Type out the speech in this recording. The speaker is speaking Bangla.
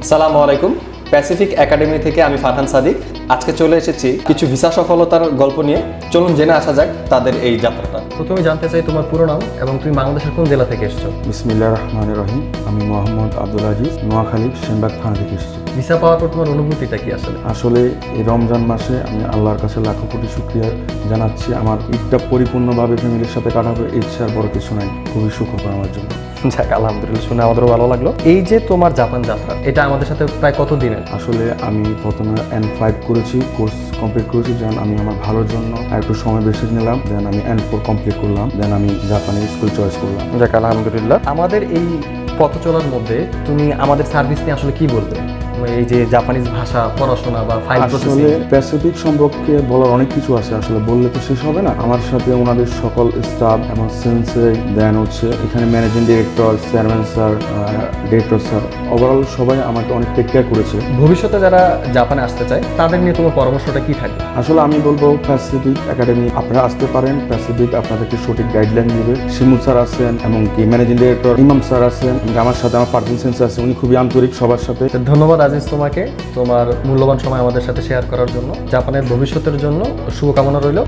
আসসালামু আলাইকুম। প্যাসিফিক একাডেমি থেকে আমি ফারহান সাদিক। আজকে চলে এসেছি কিছু ভিসা সফলতার গল্প নিয়ে। চলুন জেনে আসা যাক তাদের এই যাত্রাটা। প্রথমে জানতে চাই তোমার পুরো নাম এবং তুমি বাংলাদেশের কোন জেলা থেকে এসেছো? বিসমিল্লাহির রহমানির রহিম। আমি মোহাম্মদ আব্দুল আজিজ, নোয়াখালী সেনবাগ থানা থেকে এসেছি। ভিসা পাওয়ার পর তোমার অনুভূতিটা কি আসলে? আসলে এই রমজান মাসে আমি আল্লাহর কাছে লাখো কোটি শুকরিয়া জানাচ্ছি। আমার ঈদটা পরিপূর্ণভাবে ফ্যামিলির সাথে কাটাবে, এর চেয়ে আর বড় কিছু নাই। খুবই সুখকর আমার জন্য। যাক, আলহামদুলিল্লাহ, শুনে আমাদেরও ভালো লাগলো। এই যে তোমার জাপান যাত্রা, এটা আমাদের সাথে প্রায় কত দিনের? আসলে আমি প্রথমে N5 করেছি, কোর্স কমপ্লিট করেছি। দেন আমি আমার ভালোর জন্য আর একটু সময় বেশি নিলাম। দেন আমি N4 কমপ্লিট করলাম। দেন আমি জাপানের স্কুল চয়েস করলাম। যাক, আলহামদুলিল্লাহ। আমাদের এই পথ চলার মধ্যে তুমি আমাদের সার্ভিস নিয়ে আসলে কি বলবে? এই যে জাপানিজ ভাষা পড়াশোনা বা ফাইল আসলে প্রসেসিং। প্যাসিফিক সম্পর্কে বলার অনেক কিছু আছে, আসলে বললে তো শেষ হবে না। আমার সাথে ওনাদের সকল স্টাফ এবং সেন্সে দেন হচ্ছে এখানে managing director, chairman sir, director sir, overall সবাই আমাকে অনেক টেক কেয়ার করেছে। ভবিষ্যতে যারা জাপানে আসতে চায় তাদের নিয়ে তোমার পরামর্শটা কি থাকবে? আসলে আমি বলবো প্যাসিফিক একাডেমি আপনারা আসতে পারেন। প্যাসিফিক আপনাদেরকে সঠিক গাইডলাইন দিবে। শিমুল স্যার আছেন এবং কি ম্যানেজিং ডিরেক্টর ইমাম স্যার আছেন। আমার সাথে আমার পার্সন সেন্স আছে, উনি খুবই আন্তরিক সবার সাথে। ধন্যবাদ আজিজ তোমাকে তোমার মূল্যবান সময় আমাদের সাথে শেয়ার করার জন্য। জাপানের ভবিষ্যতের জন্য শুভকামনা রইল।